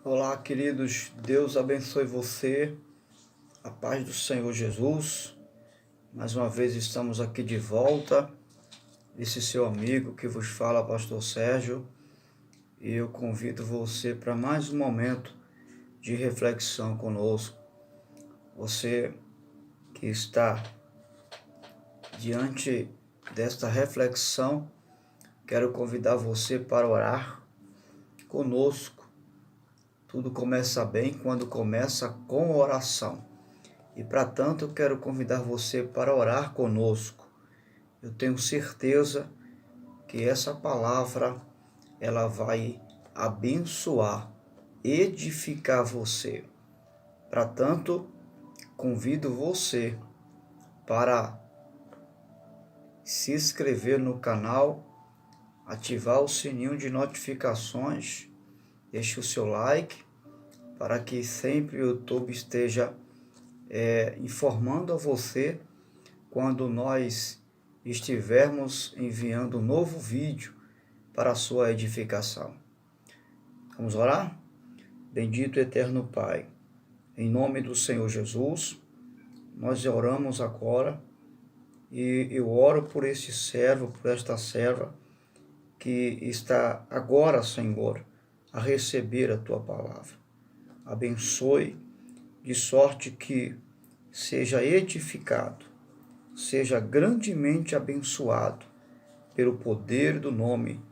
Olá, queridos, Deus abençoe você, a paz do Senhor Jesus. Mais uma vez estamos aqui de volta, esse seu amigo que vos fala, Pastor Sérgio, e eu convido você para mais um momento de reflexão conosco. Você que está diante desta reflexão, quero convidar você para orar conosco. Tudo começa bem quando começa com oração. E para tanto eu quero convidar você para orar conosco. Eu tenho certeza que essa palavra ela vai abençoar, edificar você. Para tanto, convido você para se inscrever no canal, ativar o sininho de notificações, deixe o seu like para que sempre o YouTube esteja informando a você quando nós estivermos enviando um novo vídeo para a sua edificação. Vamos orar? Bendito e eterno Pai, em nome do Senhor Jesus, nós oramos agora e eu oro por este servo, por esta serva que está agora, Senhor, a receber a Tua palavra. Abençoe de sorte que seja edificado, seja grandemente abençoado pelo poder do nome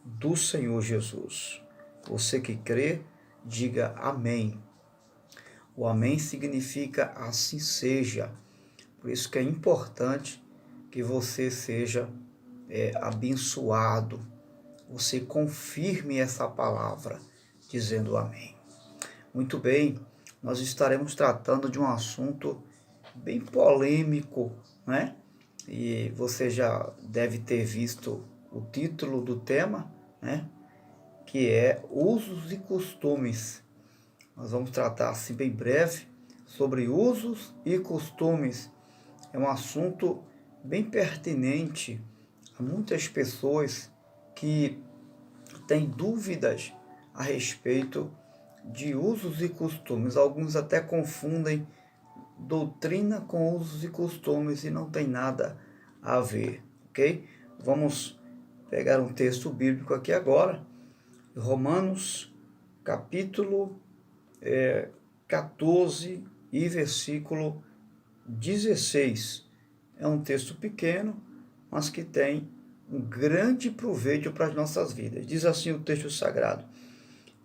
do Senhor Jesus. Você que crê, diga amém. O amém significa assim seja. Por isso que é importante que você seja abençoado. Você confirme essa palavra dizendo amém. Muito bem, nós estaremos tratando de um assunto bem polêmico, né? E você já deve ter visto o título do tema, né? Que é usos e costumes. Nós vamos tratar assim bem breve sobre usos e costumes. É um assunto bem pertinente a muitas pessoas que têm dúvidas a respeito de usos e costumes. Alguns até confundem doutrina com usos e costumes e não tem nada a ver, ok? Vamos pegar um texto bíblico aqui agora, Romanos, capítulo 14 e versículo 16. É um texto pequeno, mas que tem um grande proveito para as nossas vidas. Diz assim o texto sagrado: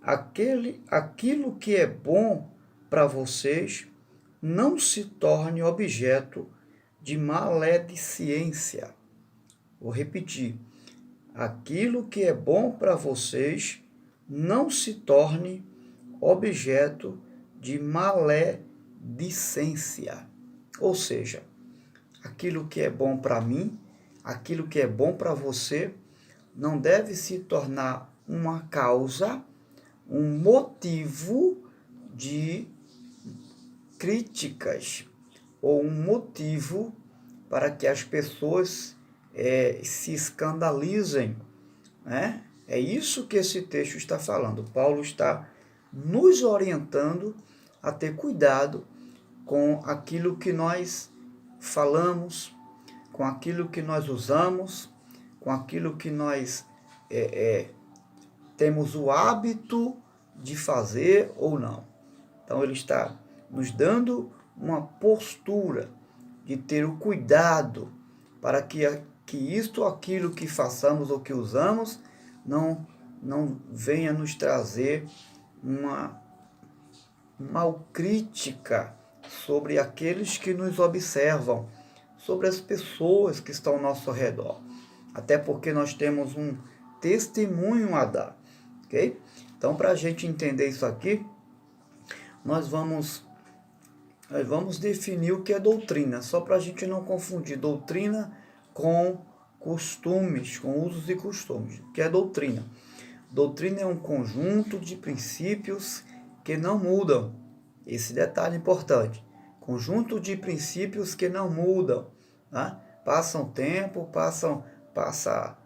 aquilo que é bom para vocês não se torne objeto de maledicência. Vou repetir. Aquilo que é bom para vocês não se torne objeto de maledicência. Ou seja, aquilo que é bom para mim, aquilo que é bom para você, não deve se tornar uma causa, um motivo de críticas ou um motivo para que as pessoas se escandalizem, né? É isso que esse texto está falando. Paulo está nos orientando a ter cuidado com aquilo que nós falamos, com aquilo que nós usamos, com aquilo que nós temos o hábito de fazer ou não. Então ele está nos dando uma postura de ter o cuidado para que isto ou aquilo que façamos ou que usamos não venha nos trazer uma malcrítica sobre aqueles que nos observam, sobre as pessoas que estão ao nosso redor. Até porque nós temos um testemunho a dar, ok? Então, para a gente entender isso aqui, nós vamos definir o que é doutrina, só para a gente não confundir doutrina com costumes, com usos e costumes. O que é doutrina? Doutrina é um conjunto de princípios que não mudam. Esse detalhe é importante. Conjunto de princípios que não mudam. Né? Passam tempo, passa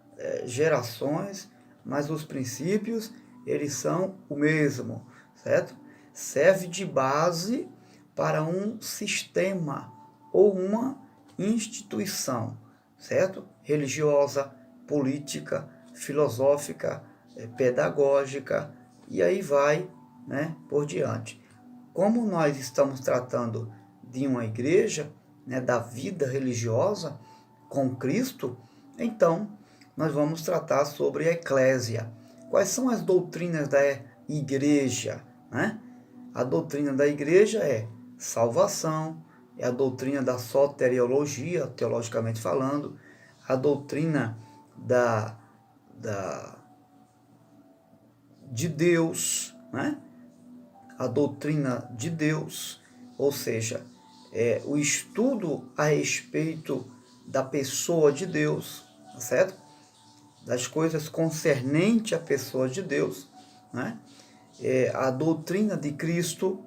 gerações, mas os princípios, eles são o mesmo. certo? Serve de base para um sistema ou uma instituição, certo? Religiosa, política, filosófica, pedagógica, e aí vai, né, por diante. Como nós estamos tratando de uma igreja, né, da vida religiosa com Cristo, então nós vamos tratar sobre a eclésia. Quais são as doutrinas da igreja, né? A doutrina da igreja é salvação, é a doutrina da soteriologia, teologicamente falando, a doutrina de Deus, né? A doutrina de Deus, ou seja, o estudo a respeito da pessoa de Deus, tá certo? Das coisas concernentes à pessoa de Deus, né? A doutrina de Cristo,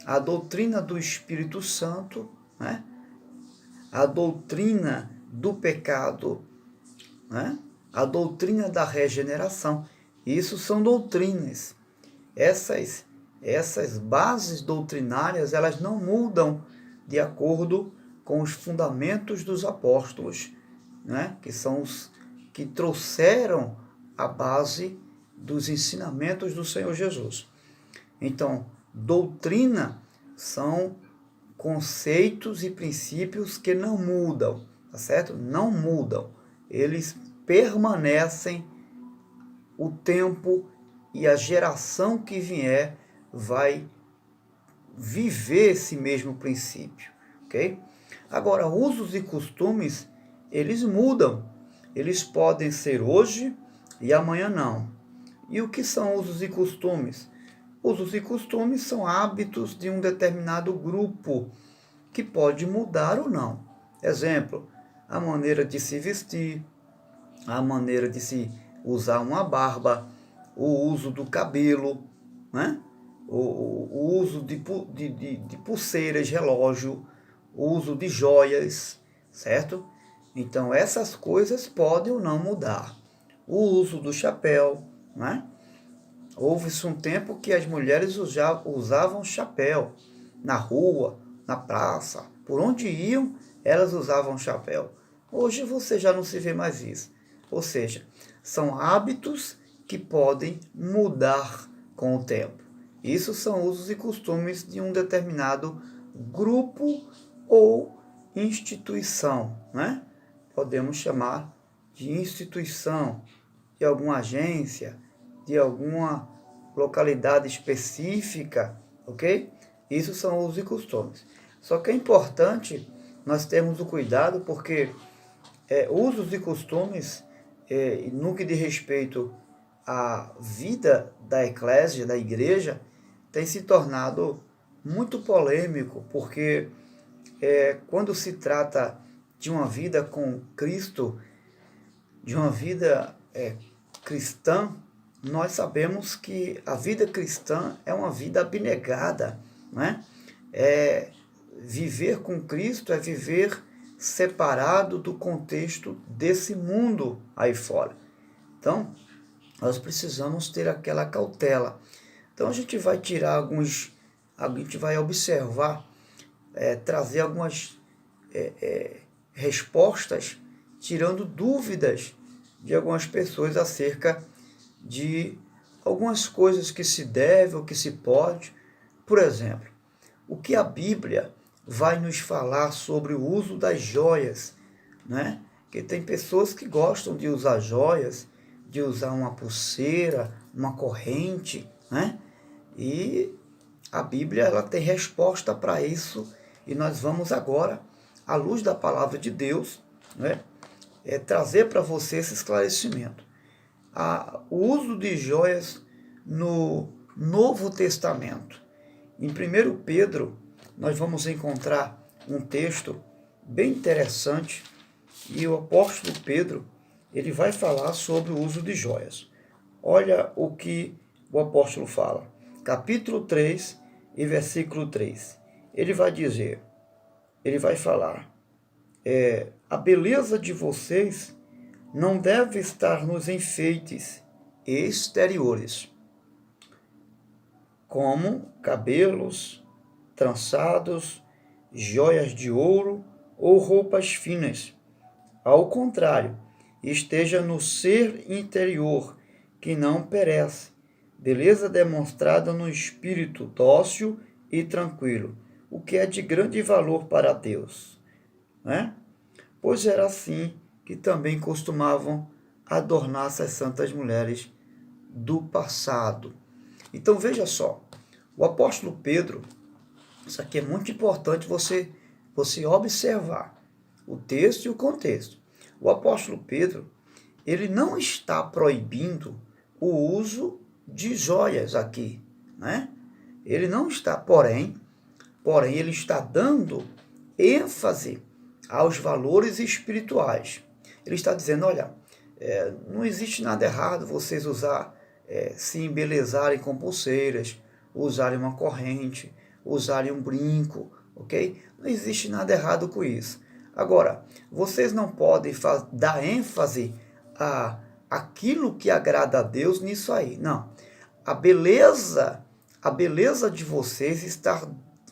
a doutrina do Espírito Santo, né? A doutrina do pecado, né? A doutrina da regeneração. Isso são doutrinas. Essas bases doutrinárias, elas não mudam de acordo com os fundamentos dos apóstolos, né? Que são os que trouxeram a base dos ensinamentos do Senhor Jesus. Então, doutrina são conceitos e princípios que não mudam, tá certo? Não mudam. Eles permanecem o tempo e a geração que vier vai viver esse mesmo princípio, ok? Agora, usos e costumes, eles mudam. Eles podem ser hoje e amanhã não. E o que são usos e costumes? Usos e costumes são hábitos de um determinado grupo que pode mudar ou não. Exemplo, a maneira de se vestir, a maneira de se usar uma barba, o uso do cabelo, né? o uso de pulseiras, relógio, o uso de joias, certo? Então, essas coisas podem ou não mudar. O uso do chapéu, né? Houve-se um tempo que as mulheres usavam chapéu na rua, na praça, por onde iam, elas usavam chapéu. Hoje você já não se vê mais isso. Ou seja, são hábitos que podem mudar com o tempo. Isso são usos e costumes de um determinado grupo ou instituição, né? Podemos chamar de instituição, de alguma agência, de alguma localidade específica, ok? Isso são usos e costumes. Só que é importante nós termos o cuidado, porque usos e costumes, no que diz respeito à vida da eclésia, da igreja, tem se tornado muito polêmico, porque quando se trata de uma vida com Cristo, de uma vida cristã, nós sabemos que a vida cristã é uma vida abnegada, né? Viver com Cristo é viver separado do contexto desse mundo aí fora. Então, nós precisamos ter aquela cautela. Então, a gente vai tirar a gente vai observar, trazer algumas respostas, tirando dúvidas de algumas pessoas acerca de algumas coisas que se deve ou que se pode. Por exemplo, o que a Bíblia vai nos falar sobre o uso das joias, né? Porque tem pessoas que gostam de usar joias, de usar uma pulseira, uma corrente, né? E a Bíblia, ela tem resposta para isso, e nós vamos agora, à luz da palavra de Deus, né, trazer para você esse esclarecimento. O uso de joias no Novo Testamento. Em 1 Pedro, nós vamos encontrar um texto bem interessante, e o apóstolo Pedro, ele vai falar sobre o uso de joias. Olha o que o apóstolo fala. Capítulo 3 e versículo 3. Ele vai dizer, ele vai falar, a beleza de vocês não deve estar nos enfeites exteriores, como cabelos trançados, joias de ouro ou roupas finas. Ao contrário, esteja no ser interior, que não perece, beleza demonstrada no espírito dócil e tranquilo, o que é de grande valor para Deus, né? Pois era assim que também costumavam adornar essas santas mulheres do passado. Então veja só, o apóstolo Pedro, isso aqui é muito importante você observar o texto e o contexto. O apóstolo Pedro, ele não está proibindo o uso de joias aqui, né? Ele não está, porém ele está dando ênfase aos valores espirituais. Ele está dizendo, olha, não existe nada errado vocês se embelezarem com pulseiras, usarem uma corrente, usarem um brinco, ok? Não existe nada errado com isso. Agora, vocês não podem dar ênfase a aquilo que agrada a Deus nisso aí. Não. A beleza de vocês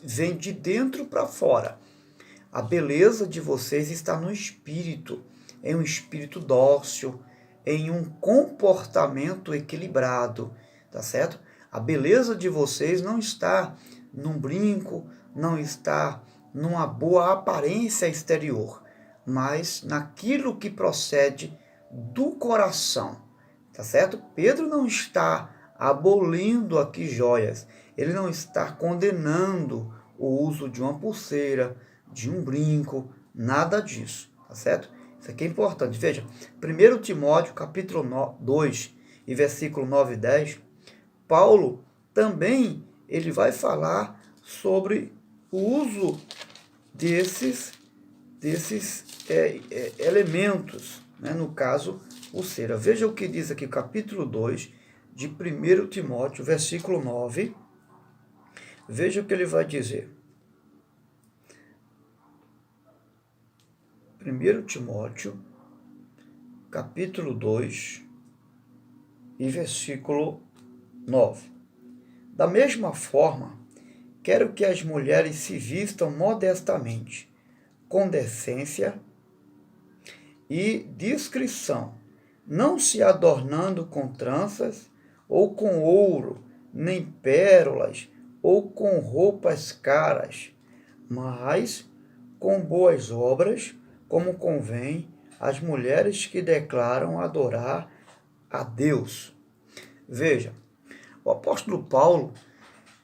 vem de dentro para fora. A beleza de vocês está no espírito, em um espírito dócil, em um comportamento equilibrado, tá certo? A beleza de vocês não está num brinco, não está numa boa aparência exterior, mas naquilo que procede do coração, tá certo? Pedro não está abolindo aqui joias, ele não está condenando o uso de uma pulseira, de um brinco, nada disso, tá certo? Isso aqui é importante. Veja, 1 Timóteo, capítulo 2, e versículo 9 e 10, Paulo também ele vai falar sobre o uso desses elementos, né? No caso, pulseira. Veja o que diz aqui, capítulo 2, de 1 Timóteo, versículo 9. Veja o que ele vai dizer. 1 Timóteo, capítulo 2, e versículo 9. Da mesma forma, quero que as mulheres se vistam modestamente, com decência e discrição, não se adornando com tranças, ou com ouro, nem pérolas, ou com roupas caras, mas com boas obras, como convém às mulheres que declaram adorar a Deus. Veja, o apóstolo Paulo,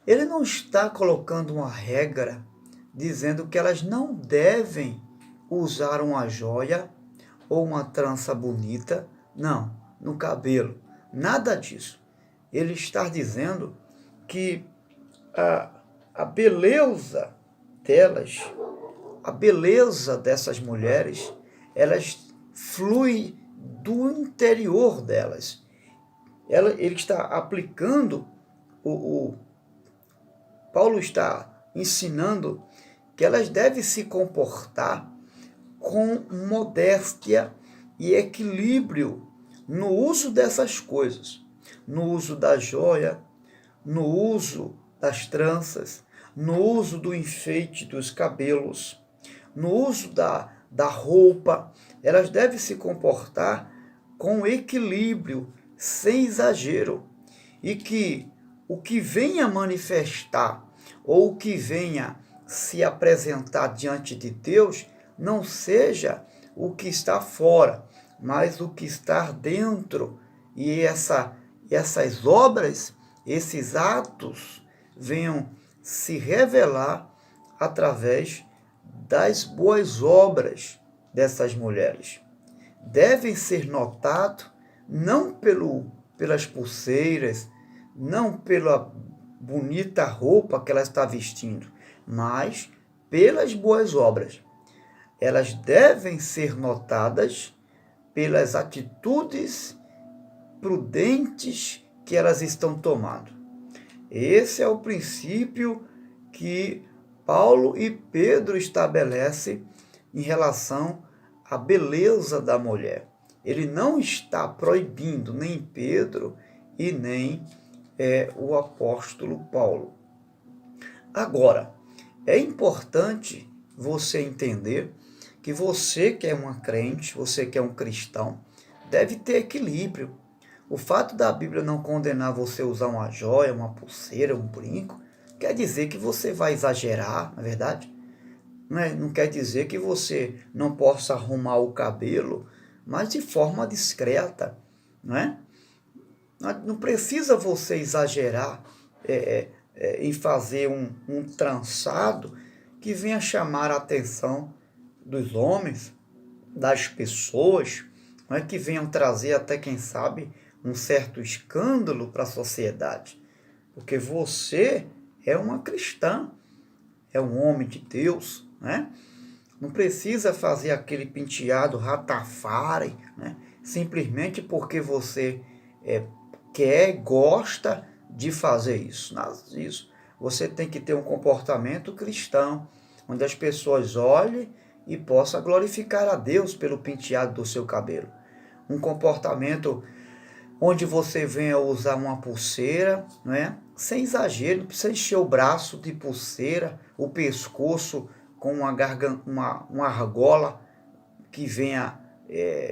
ele não está colocando uma regra dizendo que elas não devem usar uma joia ou uma trança bonita, não, no cabelo, nada disso. Ele está dizendo que a beleza delas, a beleza dessas mulheres, elas flui do interior delas. Ele está aplicando, Paulo está ensinando que elas devem se comportar com modéstia e equilíbrio no uso dessas coisas, no uso da joia, no uso das tranças, no uso do enfeite dos cabelos, no uso da roupa. Elas devem se comportar com equilíbrio, sem exagero, e que o que venha manifestar ou o que venha se apresentar diante de Deus não seja o que está fora, mas o que está dentro. E essas obras, esses atos, venham se revelar através das boas obras dessas mulheres. Devem ser notados não pelas pulseiras, não pela bonita roupa que ela está vestindo, mas pelas boas obras. Elas devem ser notadas pelas atitudes prudentes que elas estão tomando. Esse é o princípio que Paulo e Pedro estabelecem em relação à beleza da mulher. Ele não está proibindo nem Pedro e nem é o apóstolo Paulo. Agora, é importante você entender que você que é uma crente, você que é um cristão, deve ter equilíbrio. O fato da Bíblia não condenar você a usar uma joia, uma pulseira, um brinco, quer dizer que você vai exagerar, na verdade. Não quer dizer que você não possa arrumar o cabelo, mas de forma discreta, não é? Não precisa você exagerar em fazer um trançado que venha chamar a atenção dos homens, das pessoas, não é? Que venham trazer até, quem sabe, um certo escândalo para a sociedade. Porque você é uma cristã, é um homem de Deus, né? Não precisa fazer aquele penteado ratafari, né? Simplesmente porque você quer, gosta de fazer isso. Isso. Você tem que ter um comportamento cristão, onde as pessoas olhem e possam glorificar a Deus pelo penteado do seu cabelo. Um comportamento onde você venha usar uma pulseira, não é? Sem exagero, não precisa encher o braço de pulseira, o pescoço com uma argola que venha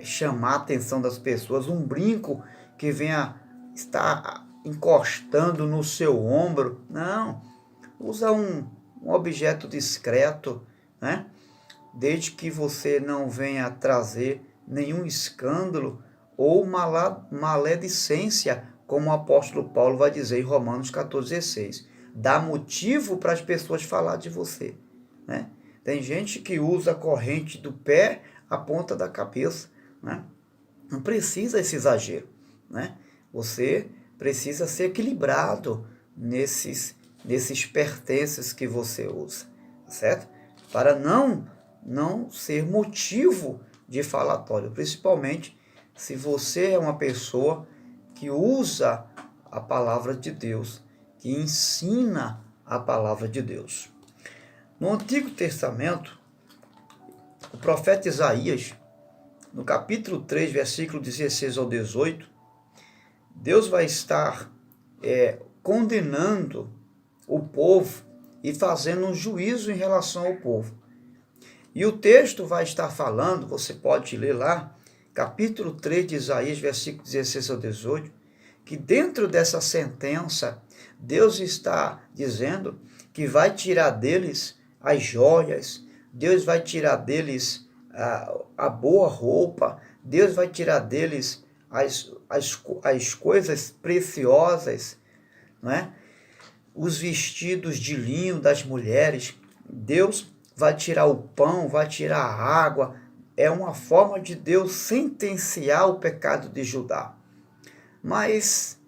chamar a atenção das pessoas, um brinco que venha estar encostando no seu ombro. Não, usa um objeto discreto, né? Desde que você não venha trazer nenhum escândalo ou maledicência, como o apóstolo Paulo vai dizer em Romanos 14,16. Dá motivo para as pessoas falar de você, né? Tem gente que usa a corrente do pé à ponta da cabeça, né? Não precisa esse exagero, né? Você precisa ser equilibrado nesses pertences que você usa, certo? Para não ser motivo de falatório, principalmente se você é uma pessoa que usa a palavra de Deus, que ensina a palavra de Deus. No Antigo Testamento, o profeta Isaías, no capítulo 3, versículo 16 ao 18, Deus vai estar condenando o povo e fazendo um juízo em relação ao povo. E o texto vai estar falando, você pode ler lá, capítulo 3 de Isaías, versículo 16 ao 18, que dentro dessa sentença, Deus está dizendo que vai tirar deles as joias, Deus vai tirar deles a boa roupa, Deus vai tirar deles as coisas preciosas, não é? Os vestidos de linho das mulheres, Deus vai tirar o pão, vai tirar a água. É uma forma de Deus sentenciar o pecado de Judá. Mas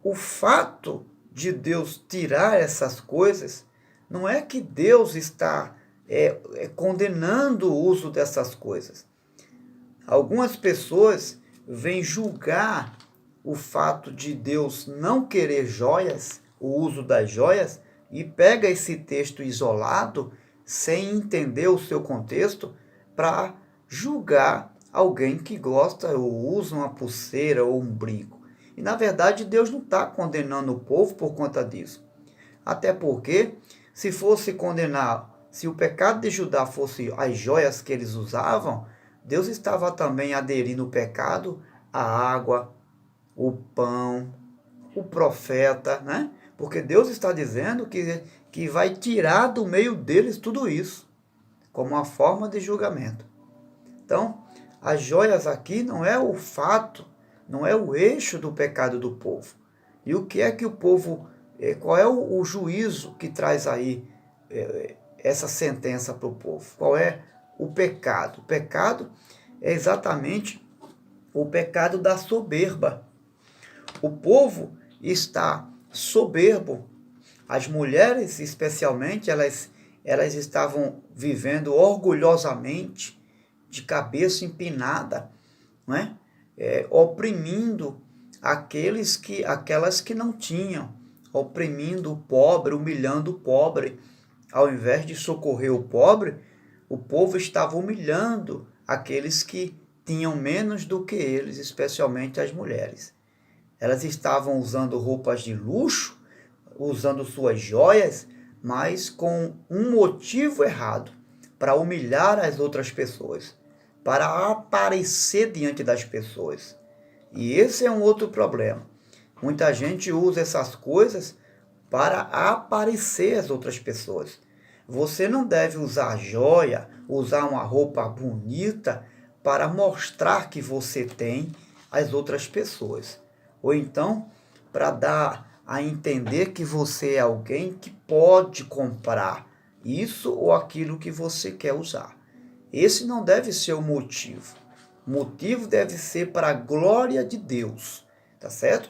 o fato de Deus tirar essas coisas não é que Deus está condenando o uso dessas coisas. Algumas pessoas vêm julgar o fato de Deus não querer joias, o uso das joias, e pega esse texto isolado, sem entender o seu contexto, para julgar alguém que gosta ou usa uma pulseira ou um brinco. E na verdade Deus não está condenando o povo por conta disso. Até porque, se fosse condenar, se o pecado de Judá fosse as joias que eles usavam, Deus estava também aderindo o pecado à água, o pão, o profeta, né? Porque Deus está dizendo que vai tirar do meio deles tudo isso, como uma forma de julgamento. Então, as joias aqui não é o fato, não é o eixo do pecado do povo. E o que é que o povo, qual é o juízo que traz aí essa sentença para o povo? Qual é o pecado? O pecado é exatamente o pecado da soberba. O povo está soberbo. As mulheres, especialmente, elas estavam vivendo orgulhosamente, de cabeça empinada, não é? Oprimindo aquelas que não tinham, oprimindo o pobre, humilhando o pobre. Ao invés de socorrer o pobre, o povo estava humilhando aqueles que tinham menos do que eles, especialmente as mulheres. Elas estavam usando roupas de luxo, usando suas joias, mas com um motivo errado, para humilhar as outras pessoas, para aparecer diante das pessoas. E esse é um outro problema. Muita gente usa essas coisas para aparecer às outras pessoas. Você não deve usar joia, usar uma roupa bonita para mostrar que você tem às outras pessoas. Ou então, para dar a entender que você é alguém que pode comprar isso ou aquilo que você quer usar. Esse não deve ser o motivo. O motivo deve ser para a glória de Deus, tá certo?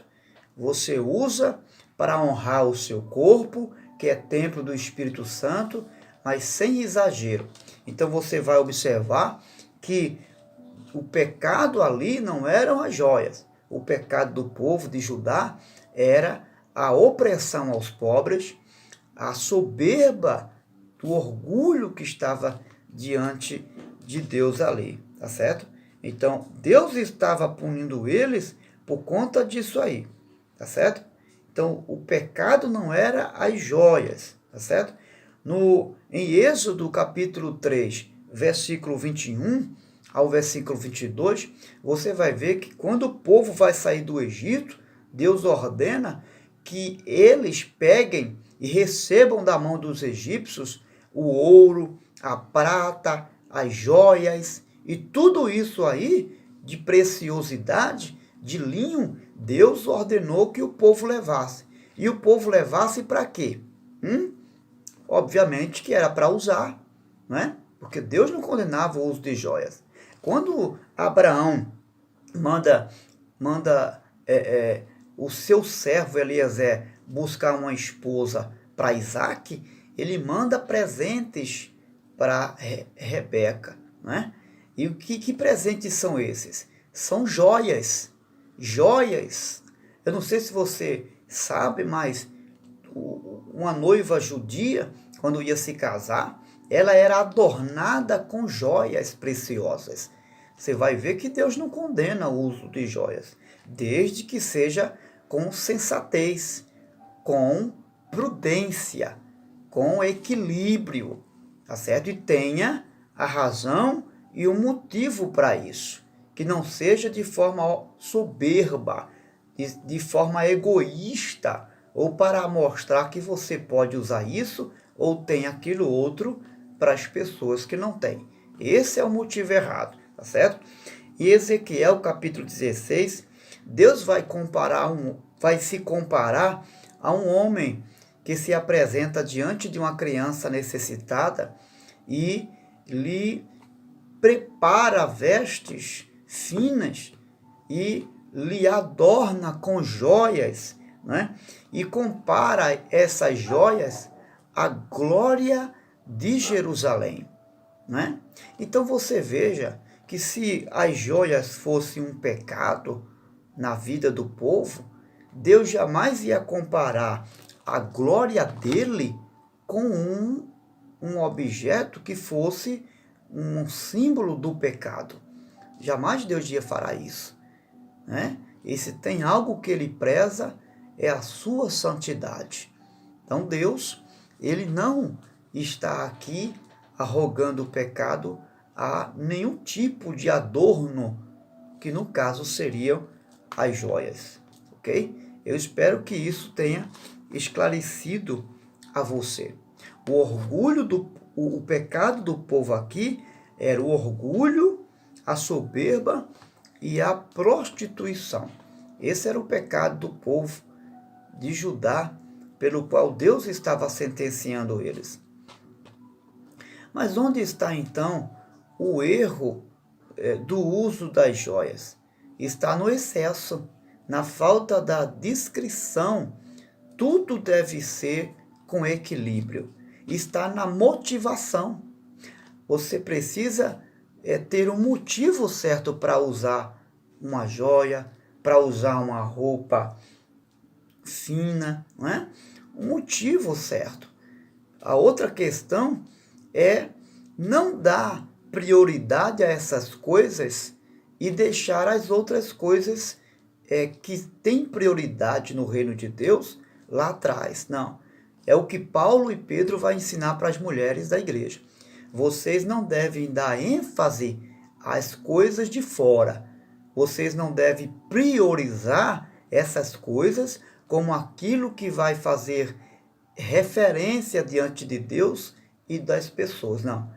Você usa para honrar o seu corpo, que é templo do Espírito Santo, mas sem exagero. Então você vai observar que o pecado ali não eram as joias. O pecado do povo de Judá era a opressão aos pobres, a soberba, o orgulho que estava diante de Deus ali, tá certo? Então, Deus estava punindo eles por conta disso aí, tá certo? Então, o pecado não era as joias, tá certo? Em Êxodo capítulo 3, versículo 21 ao versículo 22, você vai ver que quando o povo vai sair do Egito, Deus ordena que eles peguem e recebam da mão dos egípcios o ouro, a prata, as joias e tudo isso aí de preciosidade, de linho, Deus ordenou que o povo levasse. E o povo levasse para quê? Obviamente que era para usar, não é? Porque Deus não condenava o uso de joias. Quando Abraão manda o seu servo Eliezer buscar uma esposa para Isaac, ele manda presentes para Rebeca, né? E que presentes são esses? São joias, joias. Eu não sei se você sabe, mas uma noiva judia, quando ia se casar, ela era adornada com joias preciosas. Você vai ver que Deus não condena o uso de joias, desde que seja com sensatez, com prudência, com equilíbrio, tá certo? E tenha a razão e o motivo para isso, que não seja de forma soberba, de forma egoísta, ou para mostrar que você pode usar isso ou tem aquilo outro para as pessoas que não têm. Esse é o motivo errado, tá certo? E Ezequiel capítulo 16, Deus vai se comparar a um homem que se apresenta diante de uma criança necessitada e lhe prepara vestes finas e lhe adorna com joias, né? E compara essas joias à glória de Jerusalém, né? Então você veja que se as joias fossem um pecado na vida do povo, Deus jamais ia comparar a glória dele com um objeto que fosse um símbolo do pecado. Jamais Deus ia fará isso, né? E se tem algo que ele preza, é a sua santidade. Então Deus, ele não está aqui arrogando o pecado a nenhum tipo de adorno, que no caso seriam as joias, ok? Eu espero que isso tenha esclarecido a você. O pecado do povo aqui era o orgulho, a soberba e a prostituição. Esse era o pecado do povo de Judá, pelo qual Deus estava sentenciando eles. Mas onde está então o erro do uso das joias? Está no excesso, na falta da discrição. Tudo deve ser com equilíbrio. Está na motivação. Você precisa ter um motivo certo para usar uma joia, para usar uma roupa fina, não é? Um motivo certo. A outra questão é não dar prioridade a essas coisas e deixar as outras coisas que tem prioridade no reino de Deus lá atrás. Não. É o que Paulo e Pedro vai ensinar para as mulheres da igreja. Vocês não devem dar ênfase às coisas de fora. Vocês não devem priorizar essas coisas como aquilo que vai fazer referência diante de Deus e das pessoas. Não.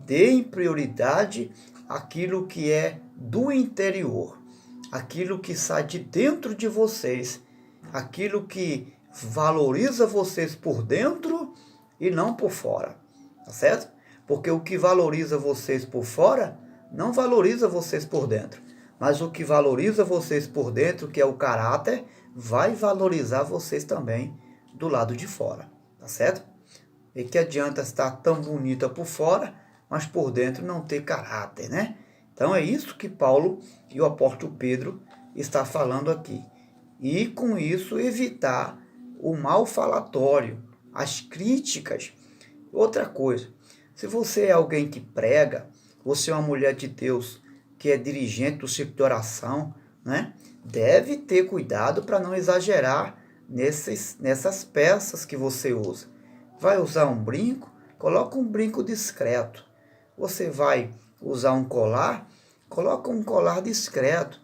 Deem prioridade àquilo que é do interior, aquilo que sai de dentro de vocês, aquilo que valoriza vocês por dentro e não por fora, tá certo? Porque o que valoriza vocês por fora não valoriza vocês por dentro, mas o que valoriza vocês por dentro, que é o caráter, vai valorizar vocês também do lado de fora, tá certo? E que adianta estar tão bonita por fora, mas por dentro não ter caráter, né? Então é isso que Paulo e o apóstolo Pedro está falando aqui. E com isso evitar o mal falatório, as críticas. Outra coisa, se você é alguém que prega, você é uma mulher de Deus que é dirigente do ciclo de oração, né? Deve ter cuidado para não exagerar nessas peças que você usa. Vai usar um brinco? Coloca um brinco discreto. Você vai usar um colar? Coloca um colar discreto,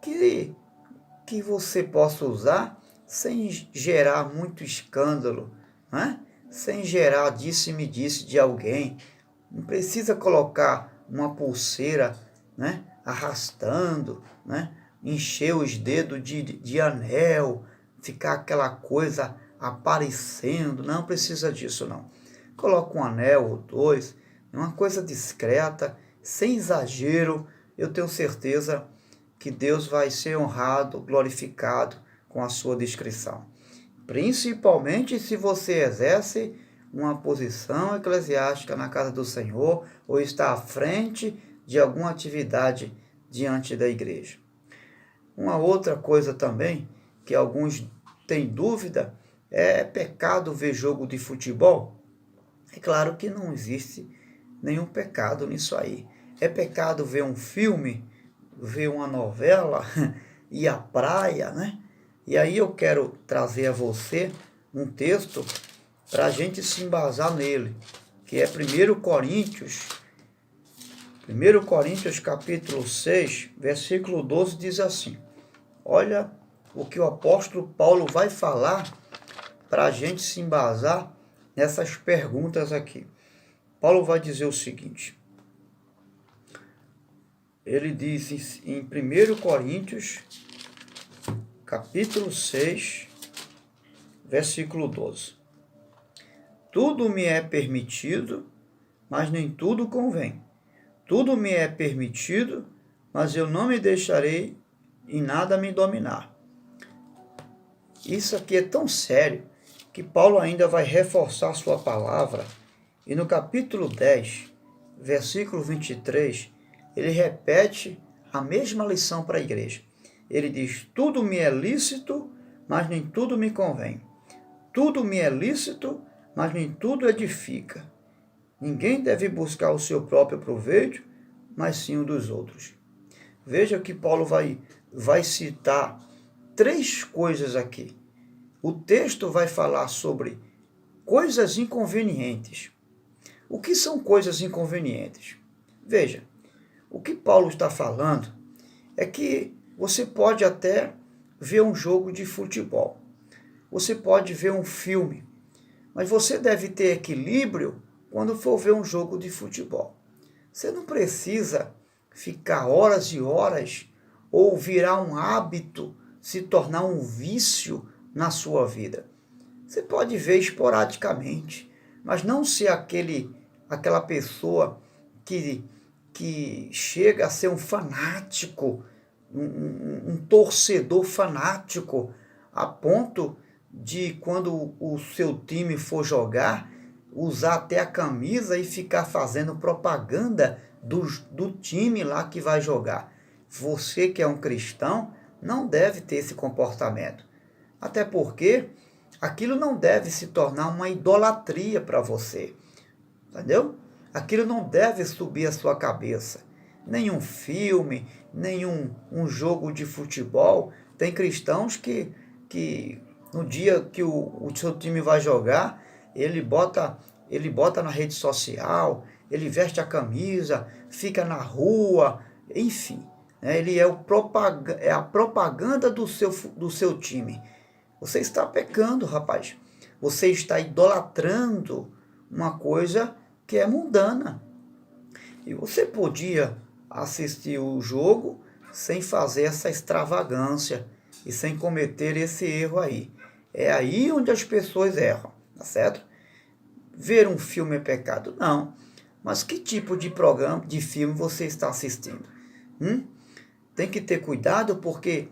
que você possa usar sem gerar muito escândalo, né? Sem gerar disse-me-disse de alguém. Não precisa colocar uma pulseira, né? Arrastando, né? Encher os dedos de anel, ficar aquela coisa aparecendo. Não precisa disso, não. Coloca um anel ou dois, uma coisa discreta, sem exagero. Eu tenho certeza que Deus vai ser honrado, glorificado com a sua discrição. Principalmente se você exerce uma posição eclesiástica na casa do Senhor ou está à frente de alguma atividade diante da igreja. Uma outra coisa também, que alguns têm dúvida, é pecado ver jogo de futebol? É claro que não existe nenhum pecado nisso aí. É pecado ver um filme, ver uma novela, ir à praia, né? E aí eu quero trazer a você um texto para a gente se embasar nele, que é 1 Coríntios capítulo 6, versículo 12, diz assim. Olha o que o apóstolo Paulo vai falar para a gente se embasar nessas perguntas aqui. Paulo vai dizer o seguinte. Ele diz em 1 Coríntios, capítulo 6, versículo 12. Tudo me é permitido, mas nem tudo convém. Tudo me é permitido, mas eu não me deixarei em nada me dominar. Isso aqui é tão sério que Paulo ainda vai reforçar sua palavra. E no capítulo 10, versículo 23, ele repete a mesma lição para a igreja. Ele diz, tudo me é lícito, mas nem tudo me convém. Tudo me é lícito, mas nem tudo edifica. Ninguém deve buscar o seu próprio proveito, mas sim o dos outros. Veja que Paulo vai citar 3 coisas aqui. O texto vai falar sobre coisas inconvenientes. O que são coisas inconvenientes? Veja, o que Paulo está falando é que você pode até ver um jogo de futebol. Você pode ver um filme. Mas você deve ter equilíbrio quando for ver um jogo de futebol. Você não precisa ficar horas e horas ou virar um hábito, se tornar um vício na sua vida. Você pode ver esporadicamente, mas não ser aquela pessoa que chega a ser um fanático, um torcedor fanático, a ponto de, quando o seu time for jogar, usar até a camisa e ficar fazendo propaganda do time lá que vai jogar. Você que é um cristão não deve ter esse comportamento. Até porque aquilo não deve se tornar uma idolatria para você. Entendeu? Aquilo não deve subir a sua cabeça. Nenhum filme, nenhum um jogo de futebol Tem cristãos que no dia que o seu time vai jogar, ele bota na rede social, ele veste a camisa, fica na rua, enfim, né? Ele é a propaganda do seu time. Você está pecando, rapaz. Você está idolatrando uma coisa que é mundana. E você podia assistir o jogo sem fazer essa extravagância e sem cometer esse erro aí. É aí onde as pessoas erram, tá certo? Ver um filme é pecado? Não. Mas que tipo de programa, de filme você está assistindo? Tem que ter cuidado porque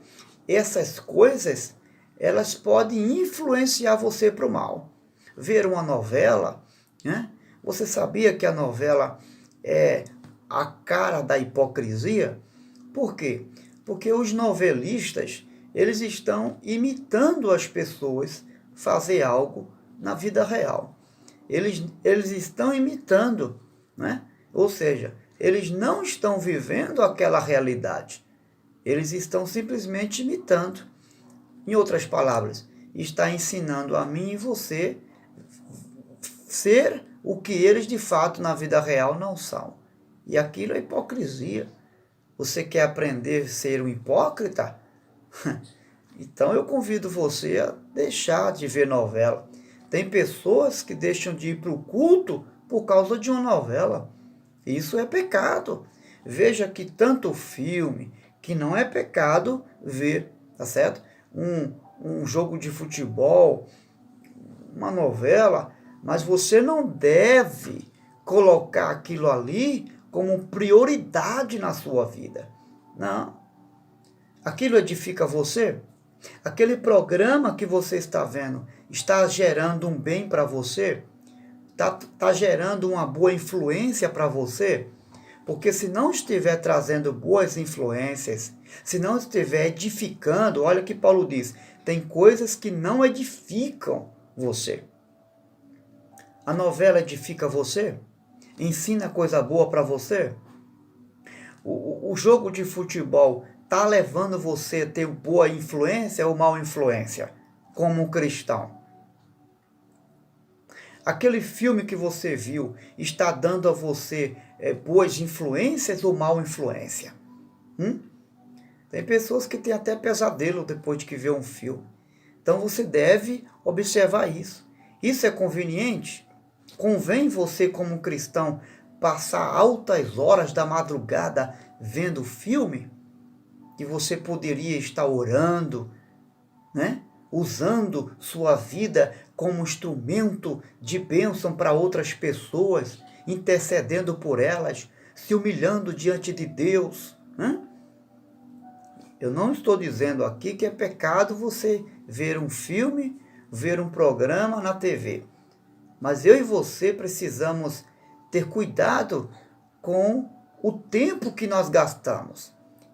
essas coisas, elas podem influenciar você para o mal. Ver uma novela, né? Você sabia que a novela é a cara da hipocrisia? Por quê? Porque os novelistas, eles estão imitando as pessoas fazer algo na vida real. Eles estão imitando, né? Ou seja, eles não estão vivendo aquela realidade. Eles estão simplesmente imitando. Em outras palavras, está ensinando a mim e você ser o que eles de fato na vida real não são. E aquilo é hipocrisia. Você quer aprender a ser um hipócrita? Então eu convido você a deixar de ver novela. Tem pessoas que deixam de ir para o culto por causa de uma novela. Isso é pecado. Veja que tanto filme, que não é pecado ver, tá certo? Um jogo de futebol, uma novela, mas você não deve colocar aquilo ali como prioridade na sua vida. Não. Aquilo edifica você? Aquele programa que você está vendo está gerando um bem para você? Está gerando uma boa influência para você? Porque se não estiver trazendo boas influências, se não estiver edificando, olha o que Paulo diz, tem coisas que não edificam você. A novela edifica você? Ensina coisa boa para você? O jogo de futebol está levando você a ter boa influência ou mal influência, como um cristão? Aquele filme que você viu está dando a você boas influências ou mal influência? Tem pessoas que têm até pesadelo depois de que vê um filme. Então você deve observar isso. Isso é conveniente? Convém você, como cristão, passar altas horas da madrugada vendo filme? Que você poderia estar orando, né? Usando sua vida como instrumento de bênção para outras pessoas, intercedendo por elas, se humilhando diante de Deus. Eu não estou dizendo aqui que é pecado você ver um filme, ver um programa na TV. Mas eu e você precisamos ter cuidado com o tempo que nós gastamos.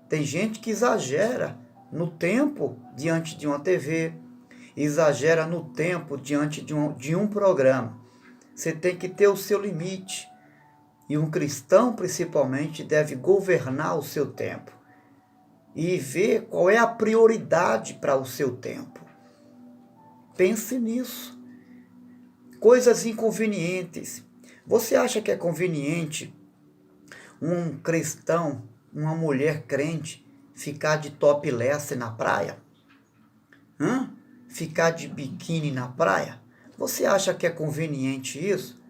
Tem gente que exagera no tempo diante de uma TV, exagera no tempo diante de um programa. Você tem que ter o seu limite. E um cristão, principalmente, deve governar o seu tempo e ver qual é a prioridade para o seu tempo. Pense nisso. Coisas inconvenientes. Você acha que é conveniente um cristão, uma mulher crente, ficar de topless na praia? Ficar de biquíni na praia? Você acha que é conveniente isso?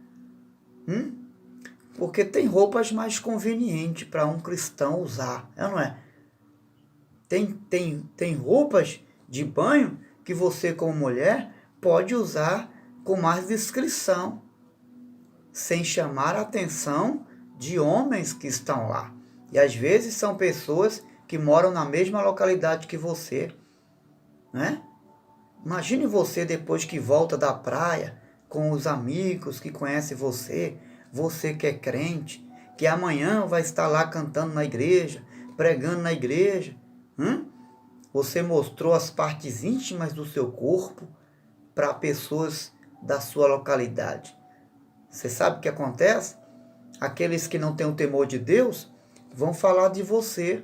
Porque tem roupas mais convenientes para um cristão usar, não é? Tem roupas de banho que você, como mulher, pode usar com mais discrição, sem chamar a atenção de homens que estão lá. E às vezes são pessoas que moram na mesma localidade que você, né? Imagine você depois que volta da praia, com os amigos que conhecem você, você que é crente, que amanhã vai estar lá cantando na igreja, pregando na igreja. Você mostrou as partes íntimas do seu corpo para pessoas da sua localidade. Você sabe o que acontece? Aqueles que não têm o temor de Deus vão falar de você,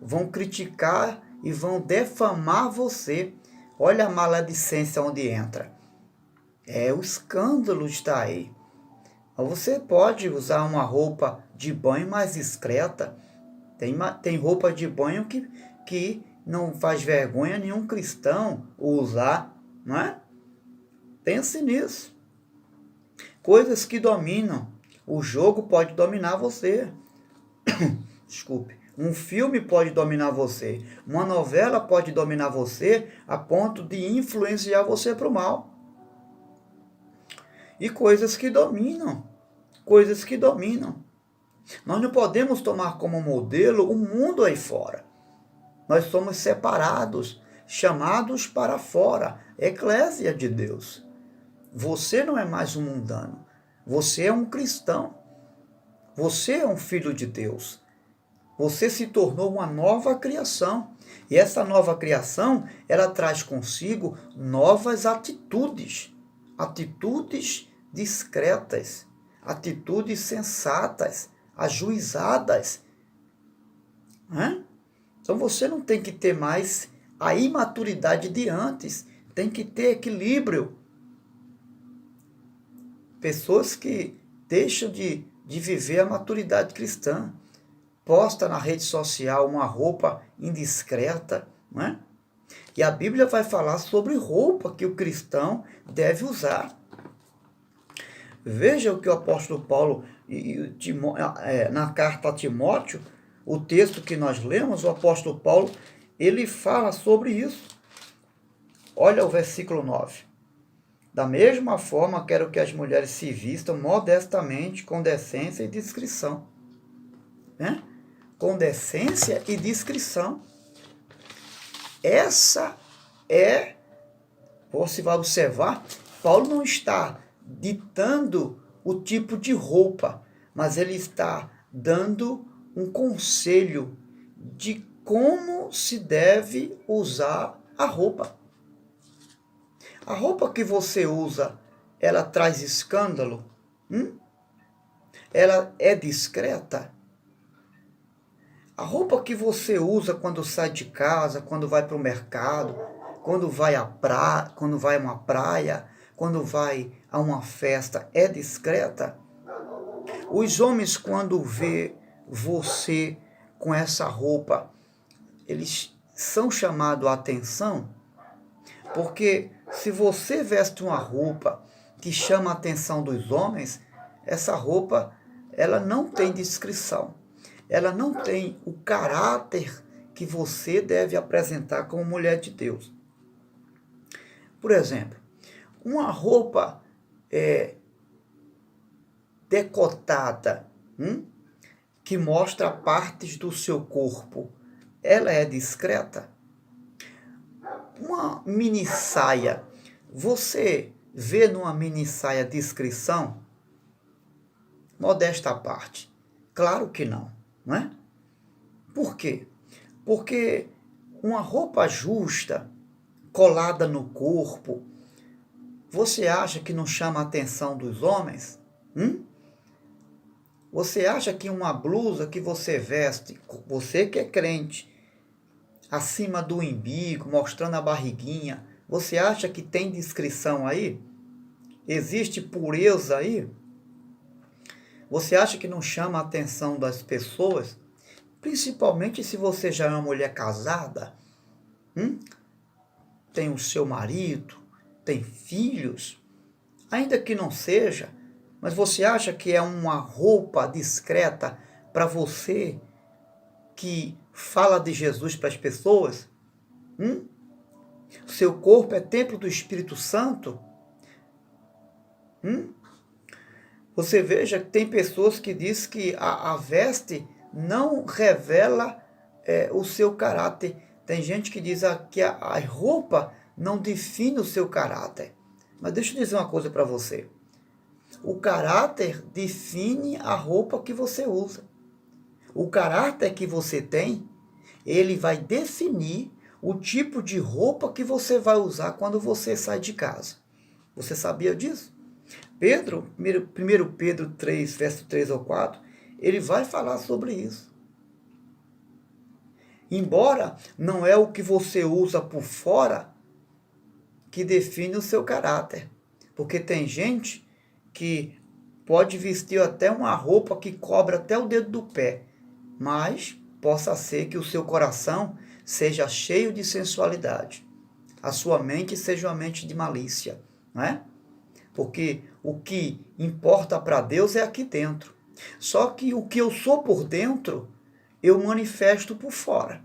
vão criticar e vão defamar você. Olha a maledicência onde entra. O escândalo está aí. Você pode usar uma roupa de banho mais discreta. Tem roupa de banho que não faz vergonha nenhum cristão usar, não é? Pense nisso. Coisas que dominam. O jogo pode dominar você. Desculpe. Um filme pode dominar você. Uma novela pode dominar você a ponto de influenciar você para o mal. E coisas que dominam. Coisas que dominam. Nós não podemos tomar como modelo o mundo aí fora. Nós somos separados, chamados para fora, eclésia de Deus. Você não é mais um mundano. Você é um cristão. Você é um filho de Deus. Você se tornou uma nova criação. E essa nova criação, ela traz consigo novas atitudes. Atitudes discretas. Atitudes sensatas, ajuizadas. Então você não tem que ter mais a imaturidade de antes. Tem que ter equilíbrio. Pessoas que deixam de viver a maturidade cristã. Posta na rede social uma roupa indiscreta. Não é? E a Bíblia vai falar sobre roupa que o cristão deve usar. Veja o que o apóstolo Paulo, na carta a Timóteo, o texto que nós lemos, o apóstolo Paulo, ele fala sobre isso. Olha o versículo 9. Da mesma forma, quero que as mulheres se vistam modestamente, com decência e discrição. Com decência e discrição. Essa você vai observar, Paulo não está ditando o tipo de roupa, mas ele está dando um conselho de como se deve usar a roupa. A roupa que você usa, ela traz escândalo? Ela é discreta? A roupa que você usa quando sai de casa, quando vai para o mercado, quando vai a uma praia, quando vai a uma festa, é discreta? Os homens, quando vê você com essa roupa, eles são chamados a atenção? Porque se você veste uma roupa que chama a atenção dos homens, essa roupa, ela não tem descrição. Ela não tem o caráter que você deve apresentar como mulher de Deus. Por exemplo, uma roupa decotada, que mostra partes do seu corpo, ela é discreta? Uma mini saia, você vê numa mini saia discrição? Modesta à parte, claro que não, não é? Por quê? Porque uma roupa justa, colada no corpo, você acha que não chama a atenção dos homens? Você acha que uma blusa que você veste, você que é crente, acima do umbigo, mostrando a barriguinha, você acha que tem discrição aí? Existe pureza aí? Você acha que não chama a atenção das pessoas? Principalmente se você já é uma mulher casada, tem o seu marido, tem filhos, ainda que não seja, mas você acha que é uma roupa discreta para você que fala de Jesus para as pessoas? Seu corpo é templo do Espírito Santo? Você veja que tem pessoas que dizem que a veste não revela o seu caráter. Tem gente que diz que a roupa não define o seu caráter. Mas deixa eu dizer uma coisa para você. O caráter define a roupa que você usa. O caráter que você tem, ele vai definir o tipo de roupa que você vai usar quando você sai de casa. Você sabia disso? Pedro, 1 Pedro 3, verso 3 ou 4, ele vai falar sobre isso. Embora não é o que você usa por fora que define o seu caráter. Porque tem gente que pode vestir até uma roupa que cobre até o dedo do pé, mas possa ser que o seu coração seja cheio de sensualidade. A sua mente seja uma mente de malícia, não é? Porque o que importa para Deus é aqui dentro. Só que o que eu sou por dentro, eu manifesto por fora.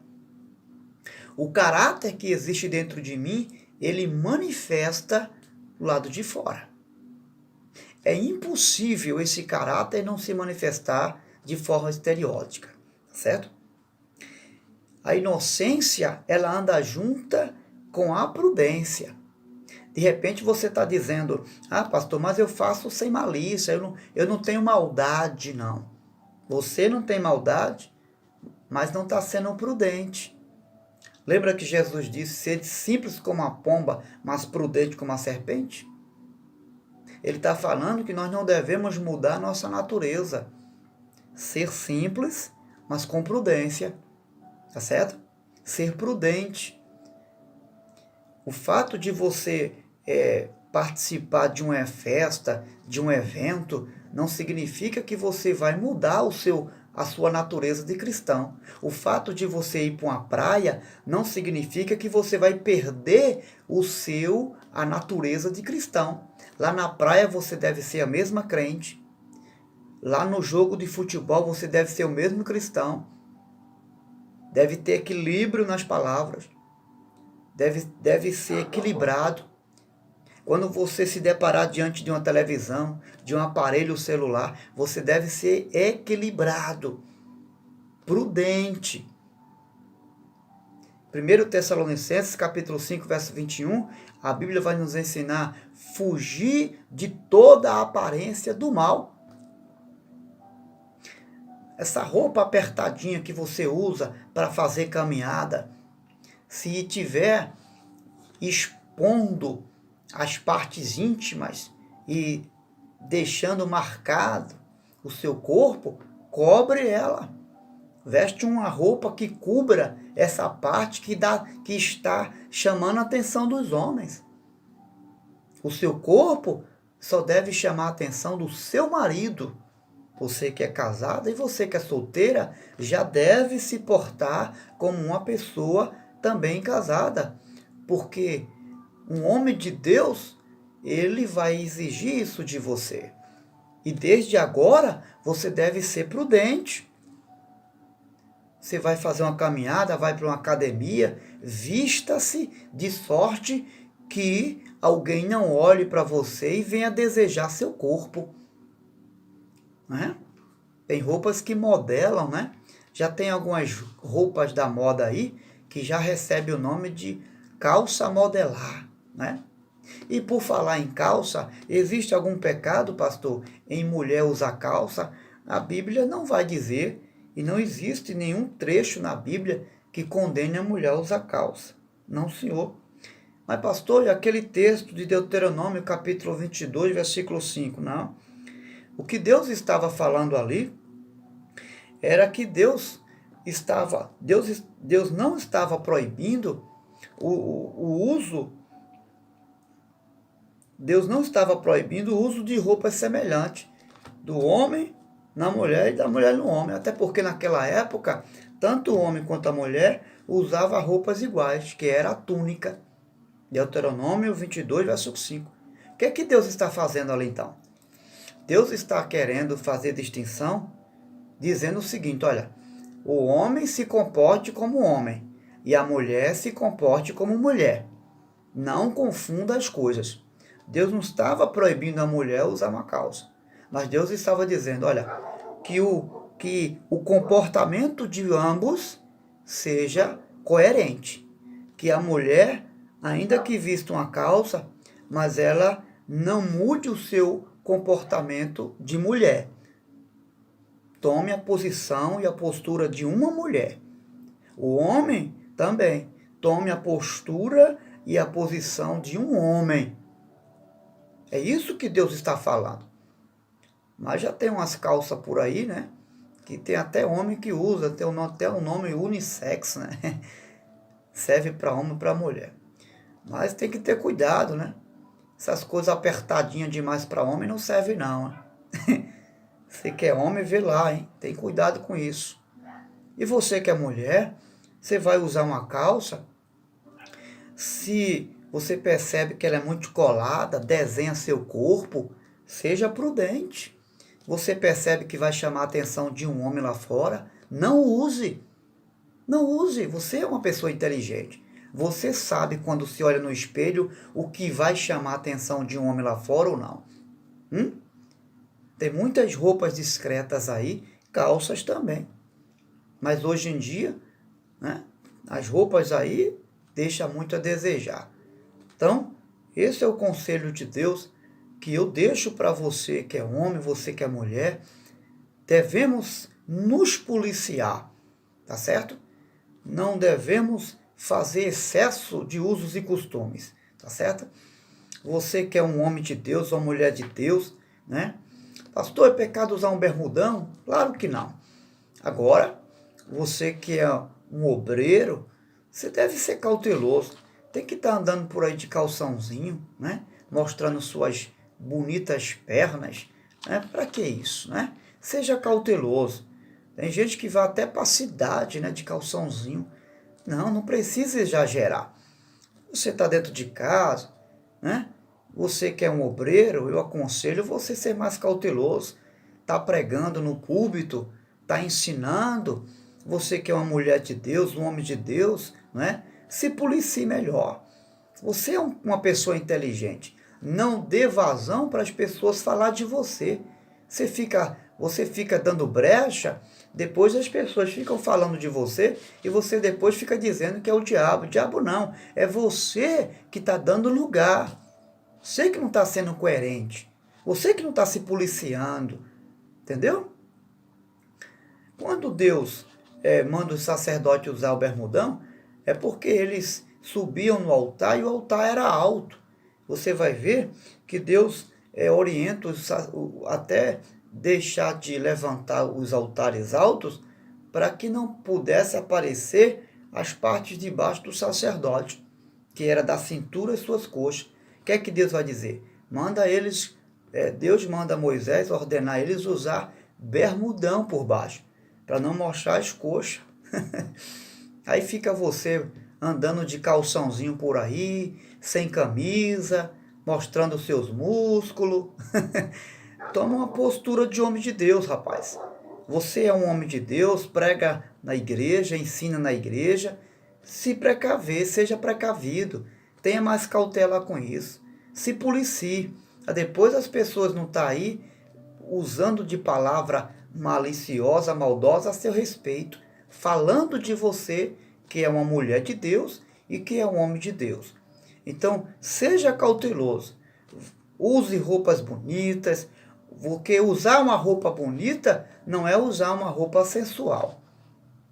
O caráter que existe dentro de mim, ele manifesta do lado de fora. É impossível esse caráter não se manifestar de forma estereótica, certo? A inocência, ela anda junta com a prudência. De repente você está dizendo, pastor, mas eu faço sem malícia, eu não tenho maldade, não. Você não tem maldade, mas não está sendo prudente. Lembra que Jesus disse, sede simples como a pomba, mas prudente como a serpente? Ele está falando que nós não devemos mudar a nossa natureza. Ser simples, mas com prudência. Tá certo? Ser prudente. O fato de você participar de uma festa, de um evento, não significa que você vai mudar a sua natureza de cristão. O fato de você ir para uma praia não significa que você vai perder a natureza de cristão. Lá na praia você deve ser a mesma crente. Lá no jogo de futebol você deve ser o mesmo cristão. Deve ter equilíbrio nas palavras. Deve ser equilibrado. Quando você se deparar diante de uma televisão, de um aparelho celular, você deve ser equilibrado, prudente. 1 Tessalonicenses, capítulo 5, verso 21, a Bíblia vai nos ensinar a fugir de toda a aparência do mal. Essa roupa apertadinha que você usa para fazer caminhada, se tiver expondo as partes íntimas e deixando marcado o seu corpo, cobre ela. Veste uma roupa que cubra essa parte que está chamando a atenção dos homens. O seu corpo só deve chamar a atenção do seu marido. Você que é casada e você que é solteira já deve se portar como uma pessoa também casada. Porque um homem de Deus, ele vai exigir isso de você. E desde agora, você deve ser prudente. Você vai fazer uma caminhada, vai para uma academia, vista-se de sorte que alguém não olhe para você e venha desejar seu corpo. Né? Tem roupas que modelam, né? Já tem algumas roupas da moda aí que já recebe o nome de calça modelar, né? E por falar em calça, existe algum pecado, pastor, em mulher usar calça? A Bíblia não vai dizer, e não existe nenhum trecho na Bíblia que condene a mulher a usar calça. Não, senhor. Mas, pastor, e aquele texto de Deuteronômio, capítulo 22, versículo 5? Não. O que Deus estava falando ali era que Deus não estava proibindo o uso. Deus não estava proibindo o uso de roupas semelhantes do homem na mulher e da mulher no homem. Até porque naquela época, tanto o homem quanto a mulher usavam roupas iguais, que era a túnica. Deuteronômio 22, verso 5. O que é que Deus está fazendo ali então? Deus está querendo fazer distinção, dizendo o seguinte, olha, o homem se comporte como homem e a mulher se comporte como mulher. Não confunda as coisas. Deus não estava proibindo a mulher usar uma calça, mas Deus estava dizendo, olha, que o comportamento de ambos seja coerente. Que a mulher, ainda que vista uma calça, mas ela não mude o seu comportamento de mulher. Tome a posição e a postura de uma mulher. O homem também tome a postura e a posição de um homem. É isso que Deus está falando. Mas já tem umas calças por aí, né? que tem até homem que usa, tem até um nome unissex, né? Serve para homem e para mulher. Mas tem que ter cuidado, né? Essas coisas apertadinhas demais para homem não serve não, né? Você que é homem, vê lá, hein? Tem cuidado com isso. E você que é mulher, você vai usar uma calça, se você percebe que ela é muito colada, desenha seu corpo, seja prudente. Você percebe que vai chamar a atenção de um homem lá fora, não use. Não use, você é uma pessoa inteligente. Você sabe quando se olha no espelho o que vai chamar a atenção de um homem lá fora ou não. Tem muitas roupas discretas aí, calças também. Mas hoje em dia, né, as roupas aí deixam muito a desejar. Então, esse é o conselho de Deus que eu deixo para você que é homem, você que é mulher. Devemos nos policiar, tá certo? Não devemos fazer excesso de usos e costumes, tá certo? Você que é um homem de Deus, uma mulher de Deus, né? Pastor, é pecado usar um bermudão? Claro que não. Agora, você que é um obreiro, você deve ser cauteloso. Tem que estar andando por aí de calçãozinho, né? Mostrando suas bonitas pernas, né? Para que isso, né? Seja cauteloso. Tem gente que vai até para a cidade, né, de calçãozinho. Não precisa exagerar. Você está dentro de casa, né? Você que é um obreiro, eu aconselho você ser mais cauteloso. Está pregando no púlpito, está ensinando. Você que é uma mulher de Deus, um homem de Deus, né? Se policie melhor. Você é uma pessoa inteligente. Não dê vazão para as pessoas falar de você. Você fica dando brecha, depois as pessoas ficam falando de você e você depois fica dizendo que é o diabo. O diabo não, é você que está dando lugar. Você que não está sendo coerente. Você que não está se policiando. Entendeu? Quando Deus manda os sacerdotes usar o bermudão, é porque eles subiam no altar e o altar era alto. Você vai ver que Deus orienta até deixar de levantar os altares altos para que não pudesse aparecer as partes de baixo do sacerdote, que era da cintura às suas coxas. O que é que Deus vai dizer? Deus manda Moisés ordenar eles usar bermudão por baixo, para não mostrar as coxas. Aí fica você andando de calçãozinho por aí, sem camisa, mostrando seus músculos. Toma uma postura de homem de Deus, rapaz. Você é um homem de Deus, prega na igreja, ensina na igreja. Se precaver, seja precavido. Tenha mais cautela com isso. Se policie. Depois as pessoas não estão aí usando de palavra maliciosa, maldosa a seu respeito, falando de você que é uma mulher de Deus e que é um homem de Deus. Então, seja cauteloso. Use roupas bonitas, porque usar uma roupa bonita não é usar uma roupa sensual.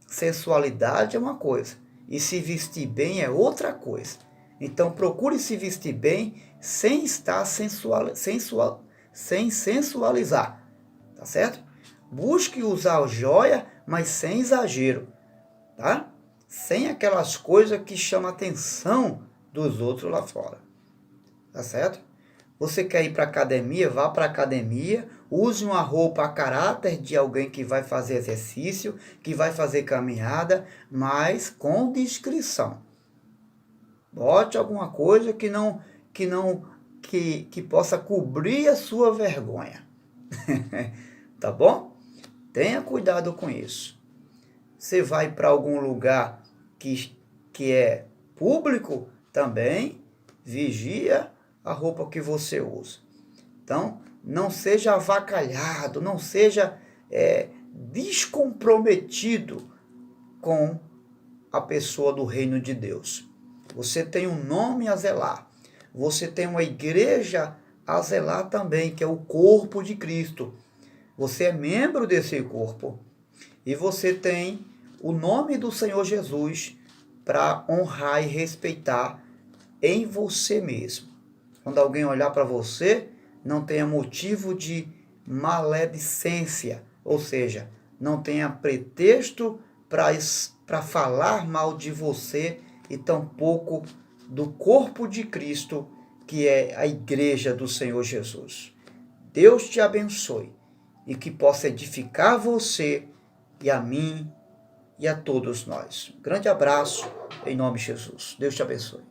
Sensualidade é uma coisa e se vestir bem é outra coisa. Então procure se vestir bem sem estar sem sensualizar, tá certo? Busque usar joia, mas sem exagero, tá? Sem aquelas coisas que chamam a atenção dos outros lá fora, tá certo? Você quer ir para academia? Vá para academia, use uma roupa a caráter de alguém que vai fazer exercício, que vai fazer caminhada, mas com discrição. Bote alguma coisa que possa cobrir a sua vergonha. Tá bom? Tenha cuidado com isso. Você vai para algum lugar que é público, também vigia a roupa que você usa. Então, não seja avacalhado, não seja descomprometido com a pessoa do reino de Deus. Você tem um nome a zelar. Você tem uma igreja a zelar também, que é o corpo de Cristo. Você é membro desse corpo. E você tem o nome do Senhor Jesus para honrar e respeitar em você mesmo. Quando alguém olhar para você, não tenha motivo de maledicência, ou seja, não tenha pretexto para falar mal de você e tampouco do corpo de Cristo, que é a igreja do Senhor Jesus. Deus te abençoe e que possa edificar você e a mim e a todos nós. Um grande abraço em nome de Jesus. Deus te abençoe.